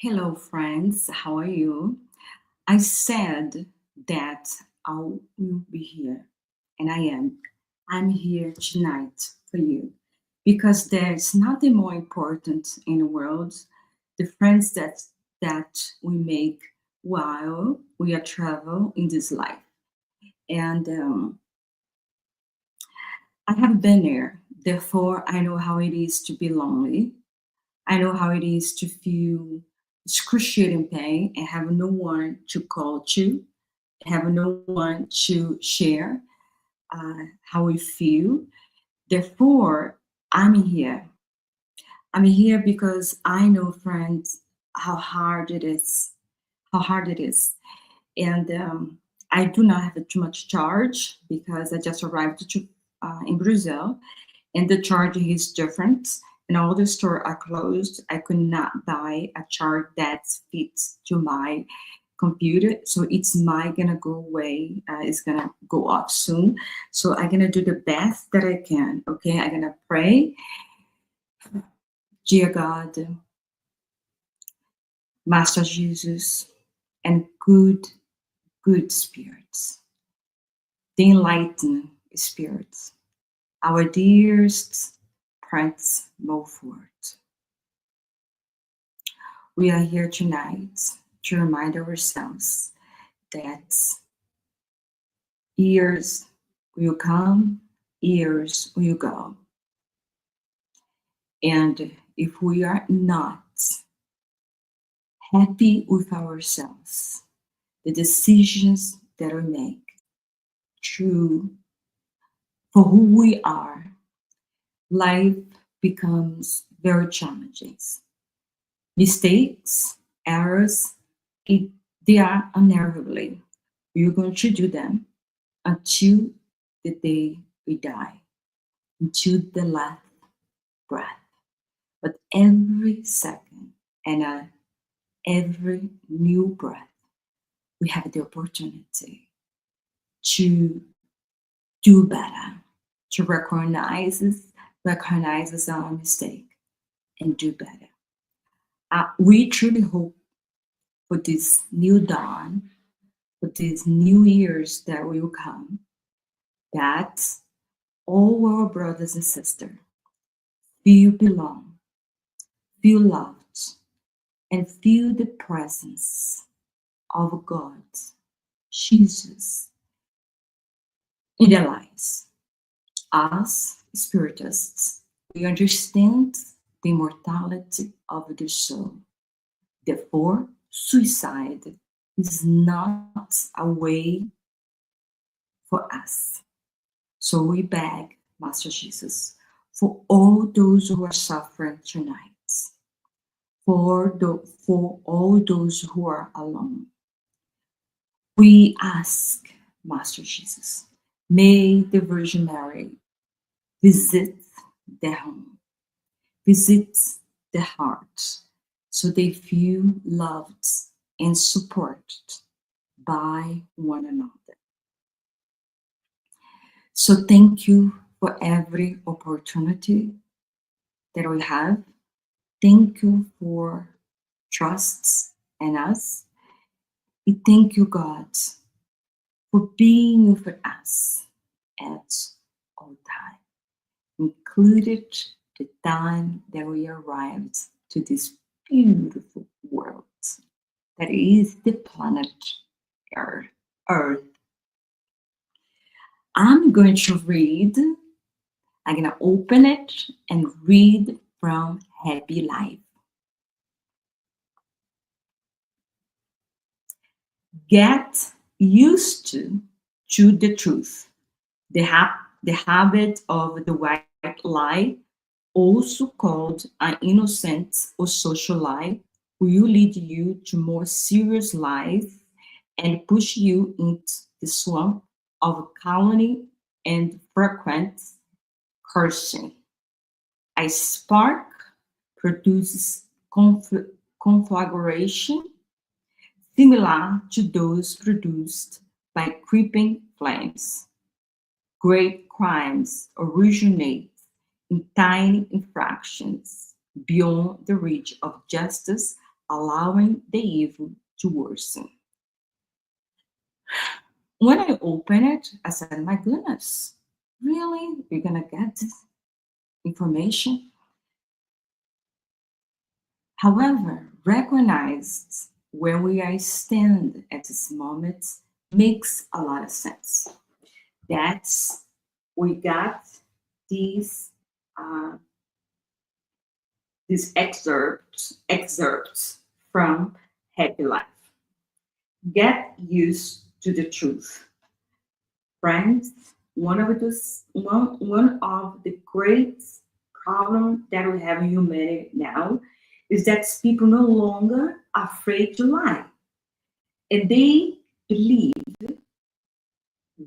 Hello, friends. How are you? I said that I will be here, and I am. I'm here tonight for you because there's nothing more important in the world. The friends that we make while we are travel in this life, and I have been there. Therefore, I know how it is to be lonely. I know how it is to feel excruciating pain and have no one to call to, have no one to share how we feel. Therefore, I'm here. I'm here because I know, friends, how hard it is, how hard it is. And I do not have too much charge because I just arrived in Brazil and the charge is different. And all the store are closed. I could not buy a charge that fits to my computer, so it's my gonna go away. It's gonna go off soon. So I'm gonna do the best that I can. Okay, I'm gonna pray, dear God, Master Jesus, and good spirits, the enlightened spirits, our dearest Prince Beaufort. We are here tonight to remind ourselves that years will come, years will go. And if we are not happy with ourselves, the decisions that we make, true for who we are, life becomes very challenging. Mistakes, errors, it, they are unavoidable. We're going to do them until the day we die, until the last breath. But every second and every new breath, we have the opportunity to do better, to recognize our mistake and do better. We truly hope for this new dawn, for these new years that will come, that all our brothers and sisters feel belong, feel loved, and feel the presence of God, Jesus, in their lives. As spiritists, we understand the immortality of the soul. Therefore, suicide is not a way for us. So we beg, Master Jesus, for all those who are suffering tonight, for all those who are alone. We ask, Master Jesus, may the Virgin Mary visit their home, visit their heart, so they feel loved and supported by one another. So thank you for every opportunity that we have. Thank you for trusts in us. We thank you, God, for being with us at all time, included the time that we arrived to this beautiful world that is the planet Earth. I'm going to read, I'm going to open it and read from Happy Life. Get used to the truth. The habit of the white lie, also called an innocent or social lie, will lead you to more serious lies and push you into the swamp of calumny and frequent cursing. A spark produces conflagration similar to those produced by creeping flames. Great crimes originate in tiny infractions beyond the reach of justice allowing the evil to worsen. When I opened it, I said, my goodness, really? We're going to get this information? However, recognize where we are stand at this moment makes a lot of sense. That's we got these uh, these excerpts from Happy Life. Get used to the truth, friends. One of the great problem that we have in humanity now is that people no longer afraid to lie, and they believe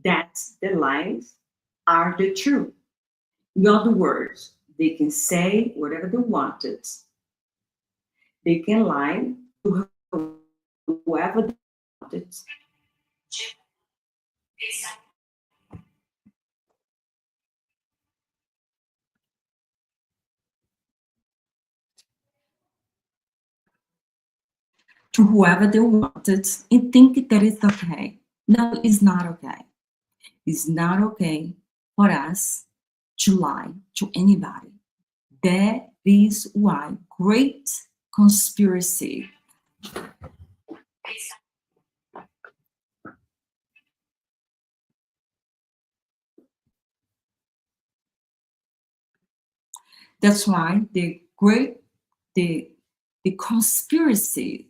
that the lies are the truth. In other words, they can say whatever they wanted. They can lie to whoever they wanted. To whoever they wanted and think that it's okay. No, it's not okay. It's not okay for us to lie to anybody. That is why great conspiracy. That's why the the conspiracy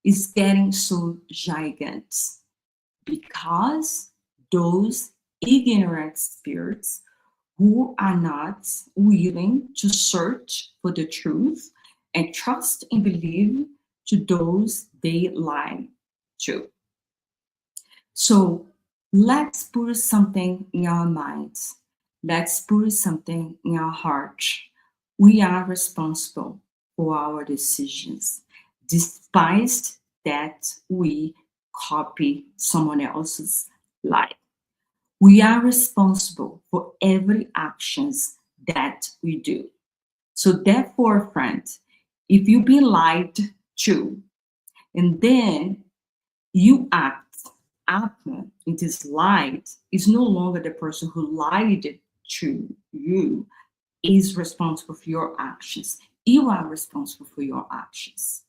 is getting so gigantic because those ignorant spirits who are not willing to search for the truth and trust and believe to those they lie to. So let's put something in our minds. Let's put something in our heart. We are responsible for our decisions, despite that we copy someone else's life. We are responsible for every actions that we do. So therefore, friend, if you've been lied to, and then you act after it is lied, is no longer the person who lied to you is responsible for your actions. You are responsible for your actions,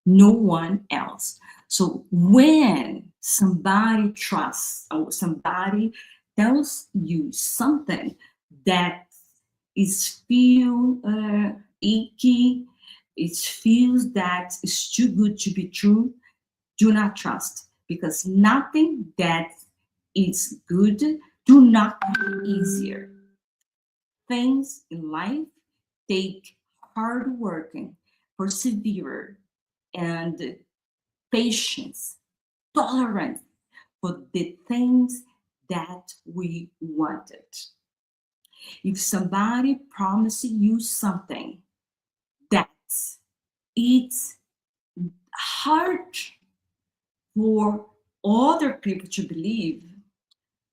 no one else. So when somebody trusts or somebody tells you something that is feel icky, it feels that it's too good to be true, do not trust, because nothing that is good do not come easier. Things in life take hard working, persevere, and patience, tolerance for the things that we wanted. If somebody promises you something that it's hard for other people to believe,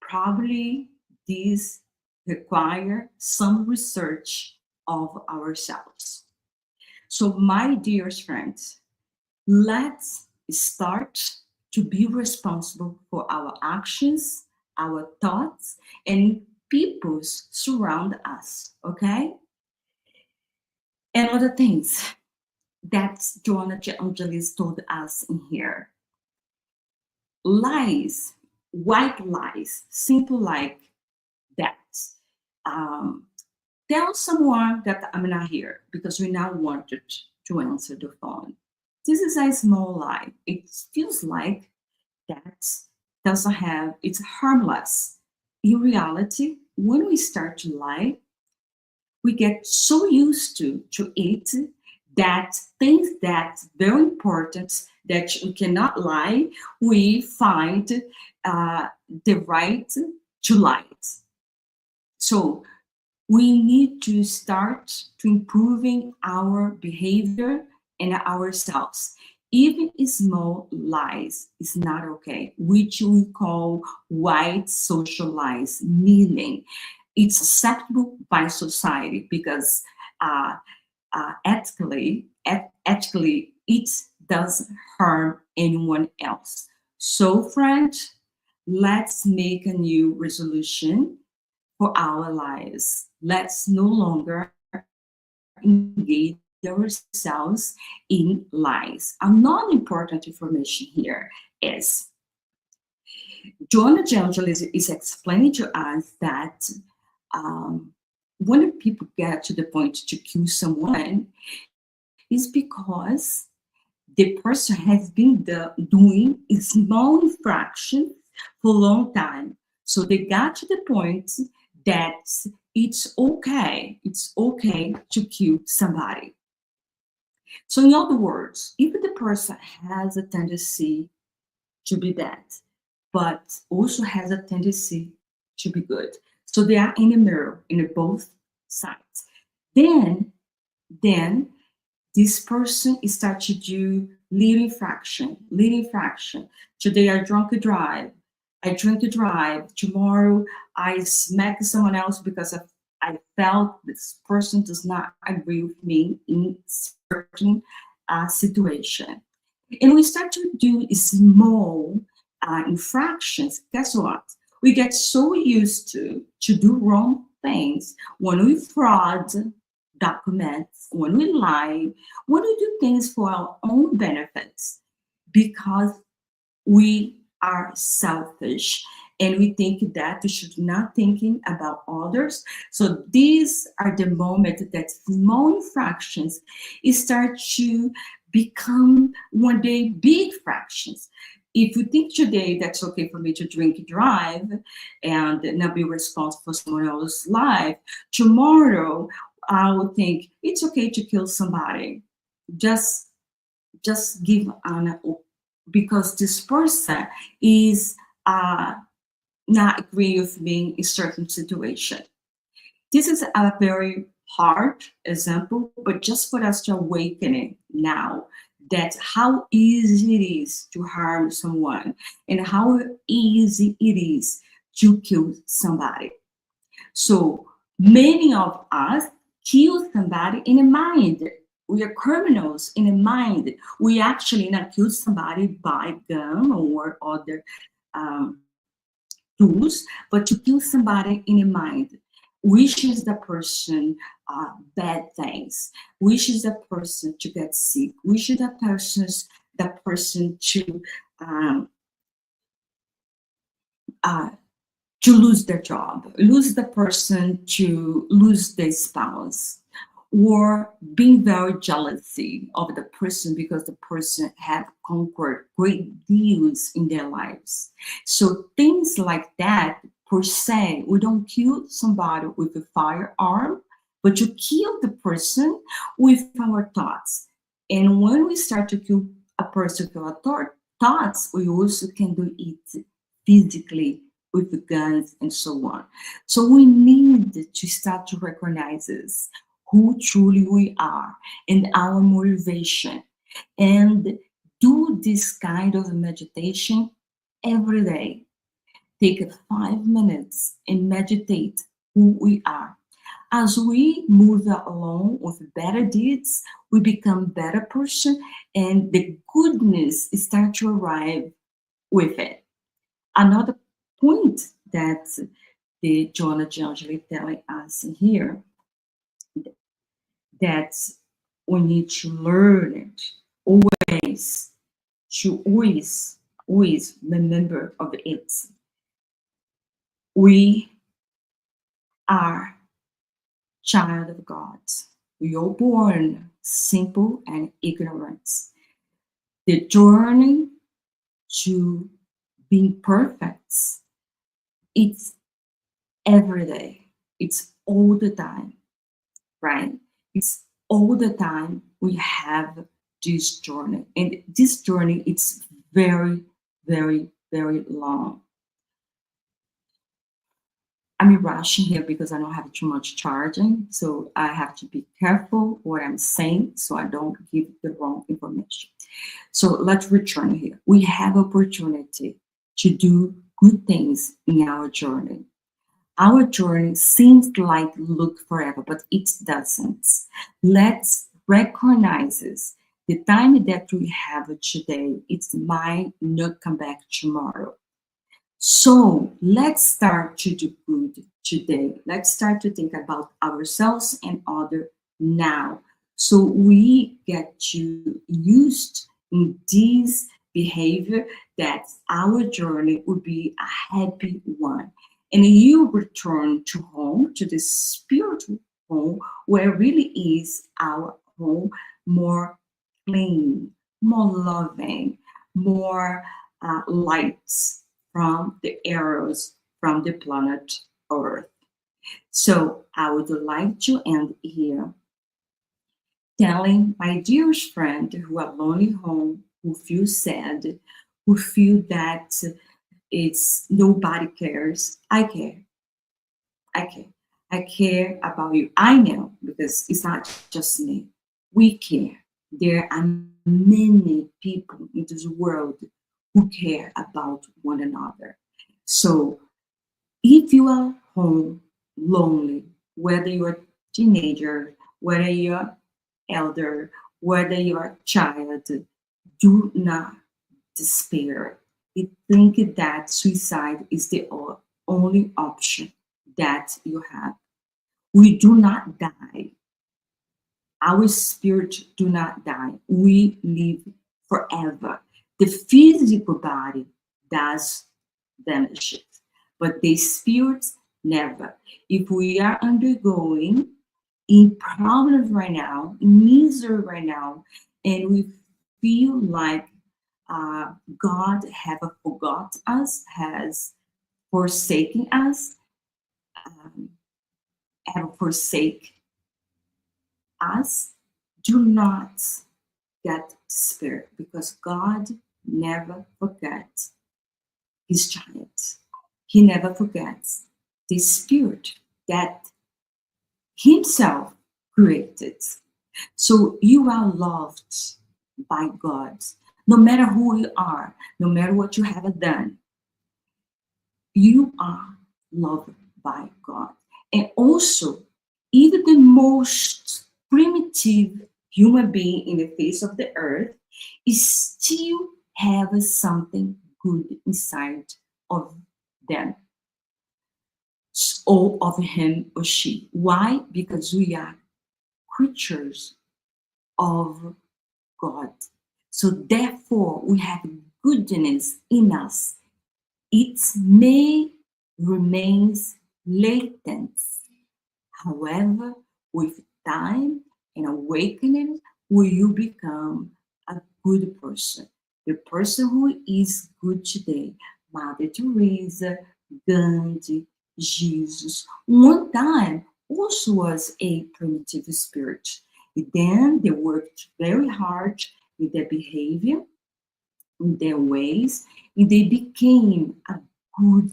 probably this require some research of ourselves. So, my dear friends, let's start to be responsible for our actions, our thoughts, and people's surround us. Okay? And other things that Joanna Angelis told us in here. Lies, white lies, simple like that. Um, Tell someone that I'm not here because we now wanted to answer the phone. This is a small lie. It feels like that doesn't have, it's harmless. In reality, when we start to lie, we get so used to it that things that very important that we cannot lie, we find the right to lie. So we need to start to improving our behavior and ourselves. Even small lies is not okay, which we call white social lies, meaning it's acceptable by society because uh, ethically, it's doesn't harm anyone else. So, friends, let's make a new resolution for our lives. Let's no longer engage ourselves in lies. Another important information here is Joanna Angelis is explaining to us that um, when people get to the point to kill someone, is because the person has been doing small infractions for a long time. So they got to the point that it's okay to kill somebody. So in other words, if the person has a tendency to be bad, but also has a tendency to be good, so they are in the mirror in both sides. Then, then this person start to do little infraction, little infraction. Today I drunk a drive. I drink a drive. Tomorrow I smack someone else because I felt this person does not agree with me in certain situation. And we start to do small infractions. Guess what? We get so used to do wrong things when we fraud documents, when we lie, when we do things for our own benefits, because we are selfish and we think that we should not thinking about others. So these are the moments that small infractions start to become one day big fractions. If you think today that's okay for me to drink and drive and not be responsible for someone else's life, tomorrow I will think it's okay to kill somebody. Just just give an because this person is uh, not agree with me in certain situation. This is a very hard example, but just for us to awaken it now that how easy it is to harm someone and how easy it is to kill somebody. So many of us kill somebody in the mind. We are criminals in the mind. We actually not kill somebody by gun or other um, tools, but to kill somebody in the mind. Wishes the person bad things. Wishes the person to get sick. Wishes the person um, uh, to lose their job, lose the person to lose their spouse, or being very jealousy of the person because the person have conquered great deals in their lives. So things like that, per se, we don't kill somebody with a firearm, but you kill the person with our thoughts. And when we start to kill a person with our thoughts, we also can do it physically with the guns and so on. So we need to start to recognize this, who truly we are and our motivation, and do this kind of meditation every day. Take 5 minutes and meditate who we are. As we move along with better deeds, we become better person and the goodness start to arrive with it. Another point that the Joanna Angelis telling us here that we need to learn it always, to always remember of it. We are child of God. We are born simple and ignorant. The journey to being perfect, it's every day. It's all the time, right? It's all the time we have this journey. And this journey, it's very, very, very long. I'm rushing here because I don't have too much charging. So I have to be careful what I'm saying so I don't give the wrong information. So let's return here. We have opportunity to do good things in our journey. Our journey seems like look forever, but it doesn't. Let's recognize this The time that we have today, it might not come back tomorrow. So let's start to do good today. Let's start to think about ourselves and other now. So we get to used in this behavior that our journey would be a happy one. And you return to home, to the spiritual home, where really is our home, more clean, more loving, more lights from the arrows from the planet Earth. So I would like to end here telling my dearest friend who are lonely home, who feel sad, who feel that it's nobody cares. I care. I care. I care about you. I know because it's not just me. We care. There are many people in this world who care about one another. So if you are home lonely, whether you're a teenager, whether you're elder, whether you're a child, do not despair. I think that suicide is the only option that you have. We do not die. Our spirit do not die. We live forever. The physical body does vanish, but the spirit never. If we are undergoing in problems right now, in misery right now, and we feel like God have forgot us, has forsaken us, um, have forsake us, do not get despair because God never forgets his child. He never forgets the spirit that himself created. So you are loved by God. No matter who you are, no matter what you have done, you are loved by God. And also, even the most primitive human being in the face of the earth is still have something good inside of them or of him or she. Why? Because we are creatures of God. So therefore, we have goodness in us. It may remains latent. However, with time and awakening, will you become a good person? The person who is good today, Mother Teresa, Gandhi, Jesus, one time also was a primitive spirit. Then they worked very hard with their behavior, in their ways, and they became a good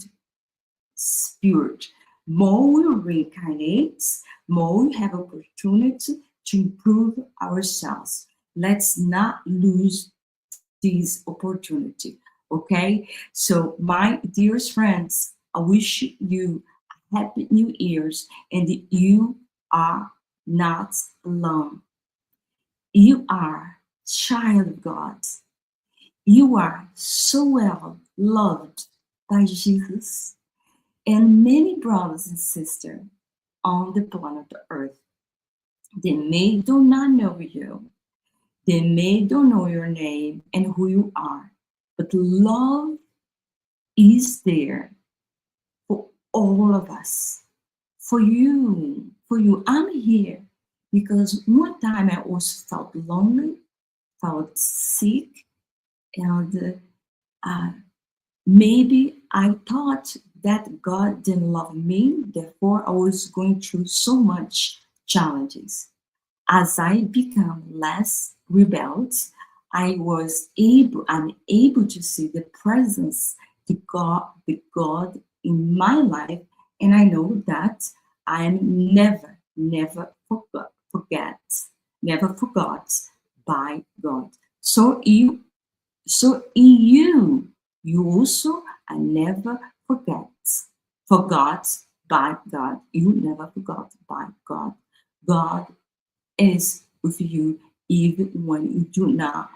spirit. More we reincarnate, more we have opportunity to improve ourselves. Let's not lose this opportunity. Okay? So, my dearest friends, I wish you a happy new year's and you are not alone. You are child of God. You are so well loved by Jesus and many brothers and sisters on the planet Earth. They may do not know you, they may don't know your name and who you are, but love is there for all of us. For you, for you, I'm here because one time I also felt lonely, felt sick, and uh, maybe I thought that God didn't love me, therefore I was going through so much challenges. As I become less rebelled, I'm able to see the presence, the God in my life, and I know that I'm never forgot by God. So in you, you also are never forget, forgot by God. You never forgot by God. God is with you even when you do not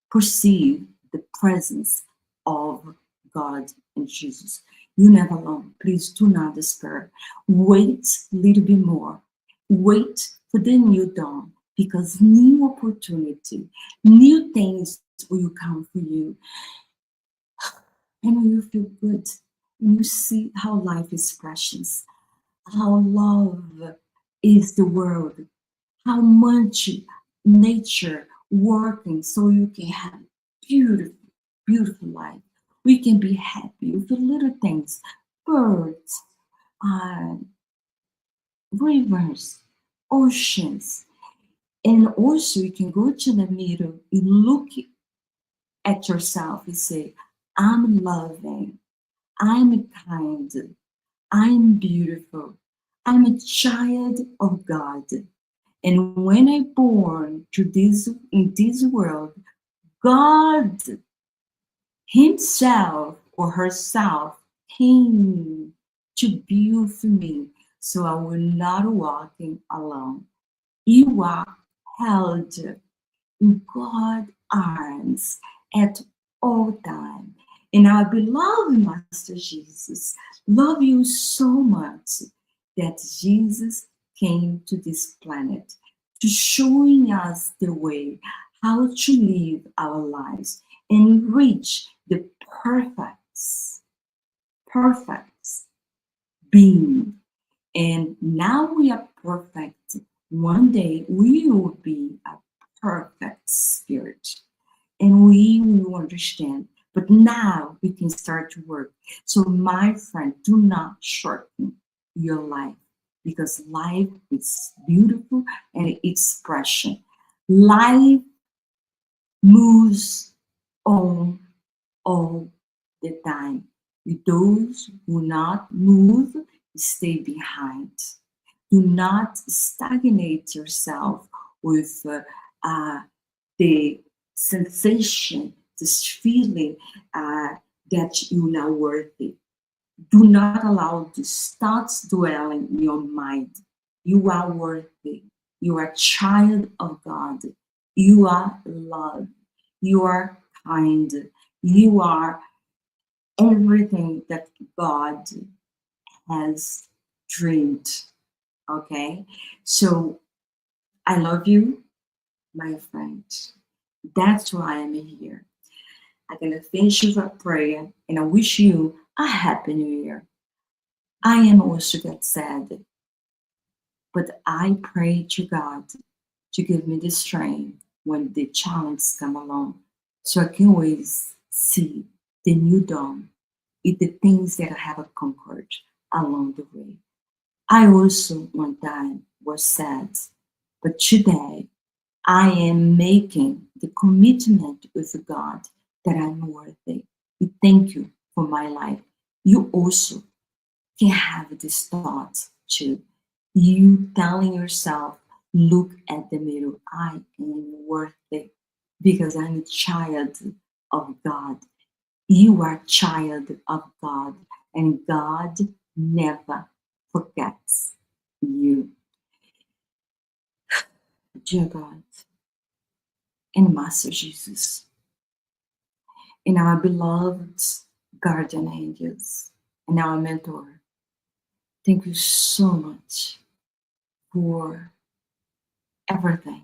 perceive the presence of God and Jesus. You're never alone. Please do not despair. Wait a little bit more. Wait for the new dawn because new opportunity, new things will come for you. And when you feel good, and you see how life is precious, how love is the world, how much nature working so you can have beautiful, beautiful life. We can be happy with the little things, birds, uh, rivers, oceans, and also you can go to the mirror and look at yourself and say, "I'm loving, I'm kind, I'm beautiful, I'm a child of God." And when I born to this in this world, God Himself or herself came to be with me, so I will not walking alone. You are held in God's arms at all time. And our beloved Master Jesus love you so much that Jesus came to this planet to showing us the way how to live our lives and reach the perfect, perfect being. And now we are perfect. One day we will be a perfect spirit and we will understand. But now we can start to work. So, my friend, do not shorten your life because life is beautiful and it's precious. Life moves on all the time. Those who not move, stay behind. Do not stagnate yourself with uh, the sensation, this feeling that you're not worthy. Do not allow this thoughts dwelling in your mind. You are worthy. You are a child of God. You are loved. You are kind. You are everything that God has dreamed. Okay? So I love you, my friend. That's why I'm here. I'm going to finish with a prayer and I wish you a happy new year. I am also get sad, but I pray to God to give me the strength when the challenges come along so I can always see the new dawn in the things that I have conquered along the way. I also one time was sad, but today I am making the commitment with God that I'm worthy. We thank you for my life. You also can have this thought too. You telling yourself, look at the mirror, I am worthy because I'm a child of God. You are a child of God, and God never forgets you. Dear God and Master Jesus, and our beloved guardian angels, and our mentor, thank you so much for everything,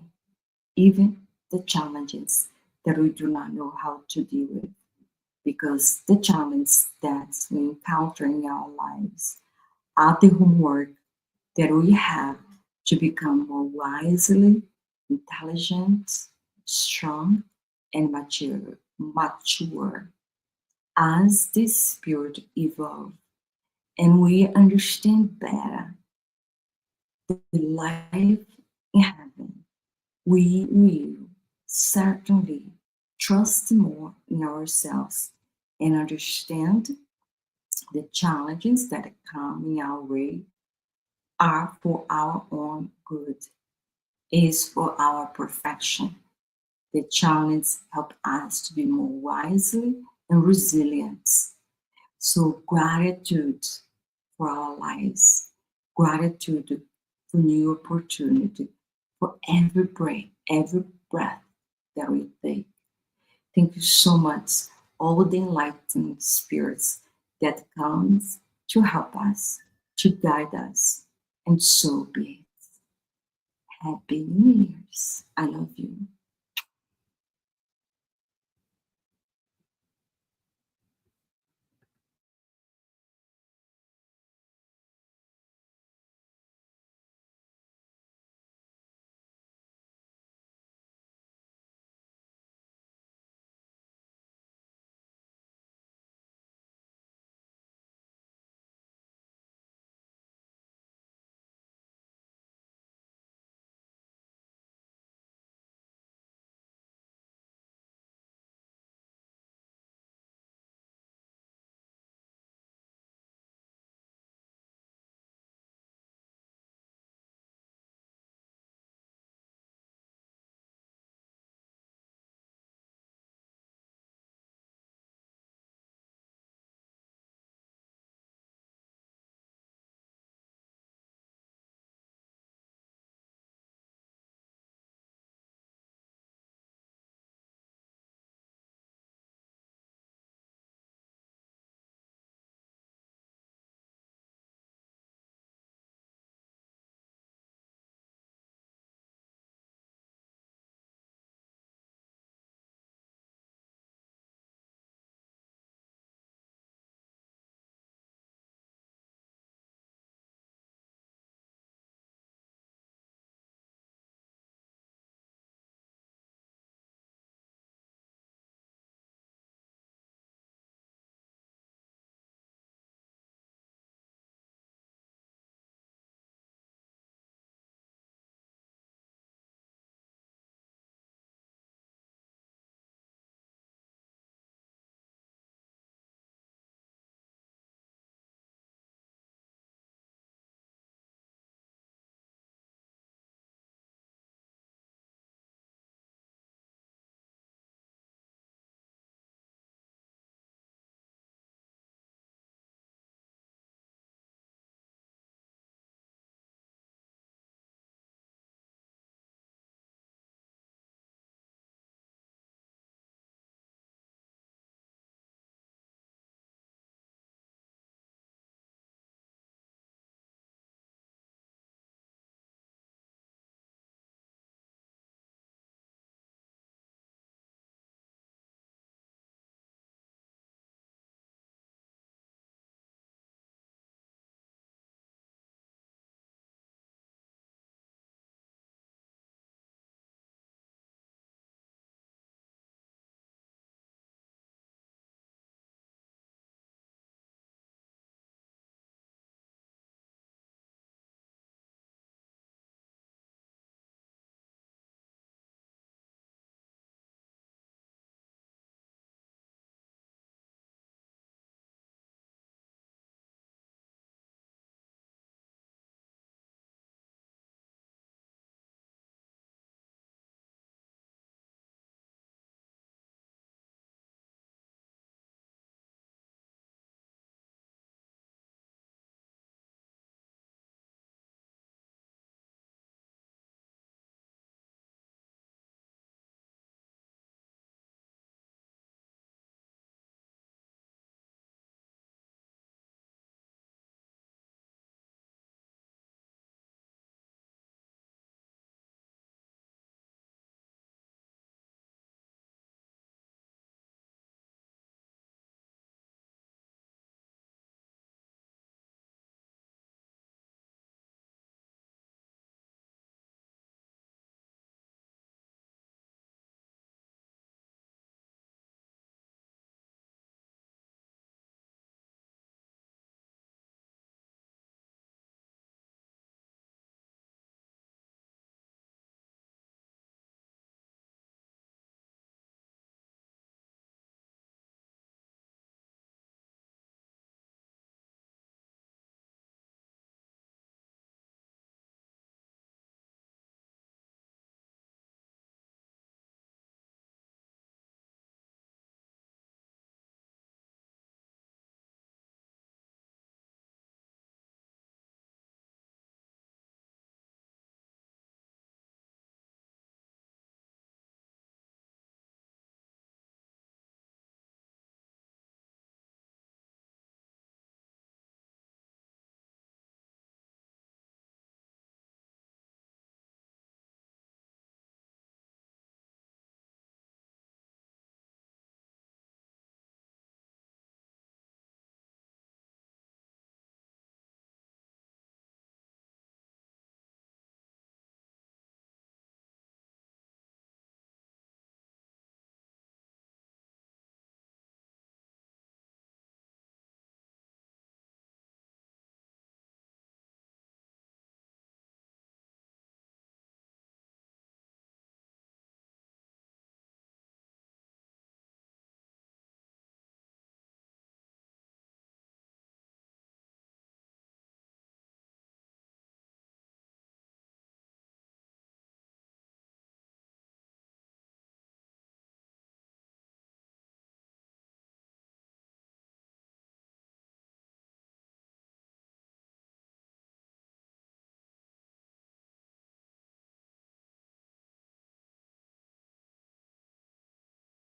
even the challenges that we do not know how to deal with. Because the challenges that we encounter in our lives are the homework that we have to become more wisely, intelligent, strong, and mature as the spirit evolves and we understand better the life in heaven, we will certainly trust more in ourselves and understand the challenges that come in our way are for our own good, is for our perfection. The challenge help us to be more wisely and resilient. So gratitude for our lives, gratitude for new opportunity, for every breath that we take. Thank you so much, all the enlightened spirits that comes to help us, to guide us, and so be it. Happy New Year's. I love you.